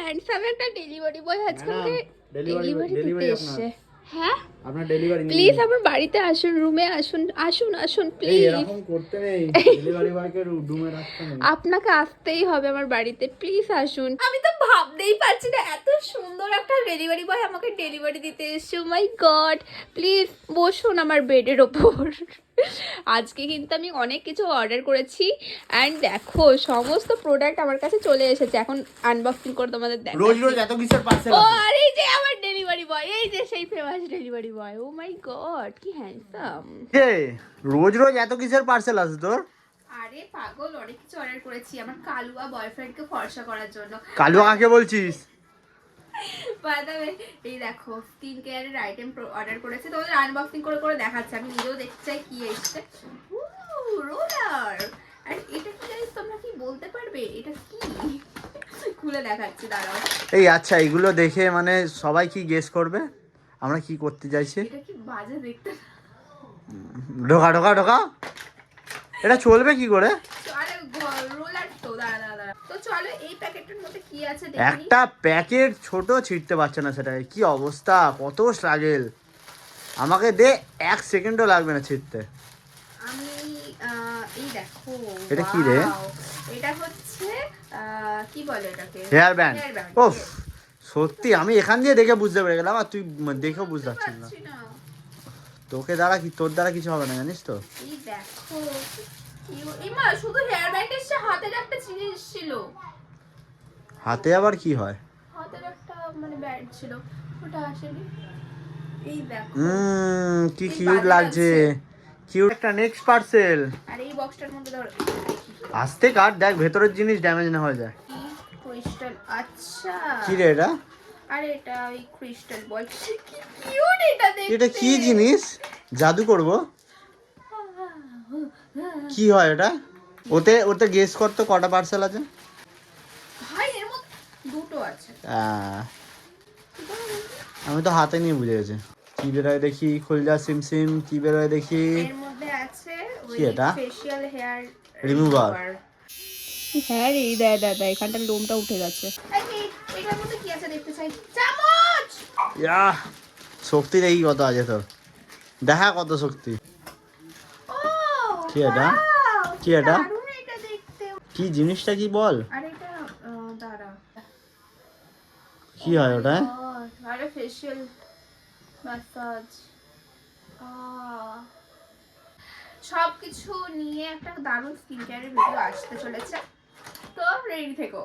Handsome একটা delivery boy আজকে delivery দিতে এসেছে। হ্যাঁ আপনার ডেলিভারি প্লিজ আমার বাড়িতে আসুন, রুমে আসুন, আসুন আসুন প্লিজ। এরকম করতে নেই, ডেলিভারি বয়কে রুমে রাখতে নেই। আপনাকে আসতেই হবে আমার বাড়িতে, প্লিজ আসুন। আমি তো ভাবতেই পারছি না এত সুন্দর একটা ডেলিভারি বয় আমাকে ডেলিভারি দিতে এসেছে। মাই গড, প্লিজ বসুন আমার বেডের ওপর। আজকে কিন্তু আমি অনেক কিছু অর্ডার করেছি অ্যান্ড দেখো সমস্ত প্রোডাক্ট আমার কাছে চলে এসেছে। এখন আনবক্সিং করে তোমাদের দেখাচ্ছি। রোজ রোজ এত কিসের পার্সেল ও আসে? আর এই যে আমার ডেলিভারি বয়, এই যে সেই ফেমাস ডেলিভারি বয়। ও মাই গড কি হ্যান্ডসাম। রোজ রোজ এত কিসের পার্সেল আসে তোর? আরে পাগল, অনেক কিছু অর্ডার করেছি আমার কালুয়া বয়ফ্রেন্ডকে ফর্সা করার জন্য। কালুয়া কাকে বলছিস? বাই দ্য ওয়ে, এই দেখো স্কিন কেয়ারের আইটেম অর্ডার করেছি, তোমাদের আনবক্সিং করে করে দেখাচ্ছি। আমি নিজেও দেখতে চাই কি এসেছে। রোলার, আর এটা কি গাইস তোমরা কি বলতে পারবে এটা কি? খুলে দেখাচ্ছি দাঁড়াও। এই আচ্ছা, এগুলো দেখে মানে সবাই কি গেস করবে আমরা কি করতে চাইছি? এটা কি বাজে দেখতে? ঢোকা ঢোকা ঢোকা, এটা চলবে কি করে? আরে রোলার তো, দাঁড়া দাঁড়া দাঁড়া। তো চলো এই প্যাকেটের মধ্যে কি আছে দেখি। একটা প্যাকেট ছোট ছিঁড়তে পারছে না, সেটাকে কি অবস্থা, কত স্ট্রাগেল। আমাকে দে, 1 সেকেন্ডও লাগবে না ছিঁড়তে। আমি এই দেখো এটা কি রে? wow, এটা হচ্ছে কি বলে এটাকে, হেয়ার ব্যান্ড। Hair band, ওফ, yes। সত্যি আমি এখান দিয়ে দেখে বুঝতে পেরে গেলাম, আর তুই দেখেও বুঝতে পারছিস না। পারছি না। তোর দ্বারা কিছু হবে না, জানিস তো। এই দেখো ইমা, শুধু হেয়ার ব্যান্ড এসছে, হাতের একটা জিনিস ছিল। হাতে আবার কি হয়? হাতের একটা মানে ব্যান্ড ছিল, ওটা আসেনি। এই দেখো কি এই কিউট বাজে লাগছে, কিউট একটা নেক্সট পার্সেল। আর এই বক্সটার মধ্যে ধরো আস্তে কাট, দেখ ভেতরের জিনিস ড্যামেজ না হয়ে যায়। কি ক্রিস্টাল। আচ্ছা কি রে এটা? আরে এটা ওই ক্রিস্টাল বল, কি কিউট এটা দেখতে। এটা কি জিনিস? জাদু করব? কি হয় এটা? ওতে ওতে গেস কর তো কটা পার্সেল আছে। ভাই এর মধ্যে দুটো আছে। আমি তো হাতে নিয়ে বুঝে গেছি। কি বেরোয় দেখি, খুল যা সিম সিম, কি বেরোয় দেখি। এর মধ্যে আছে ওই কি এটা? Facial hair remover. হ্যাঁ রে, দাদা এখানটা লোমটা উঠে গেছে। এটার মধ্যে কি আছে দেখতে চাই। চামচ। শক্তি দেখি কত আছে তোর, দেখা কত শক্তি। ও কি এটা? wow, কি এটা? দারুণ এটা দেখতে। কি জিনিসটা কি বল? আর এটা দাঁড়া, কি হয় ওটা? আরে ফেশিয়াল ম্যাসাজ। সবকিছু নিয়ে একটা দারুণ স্কিন কেয়ারের ভিডিও আসতে চলেছে, তো রেডি থেকো।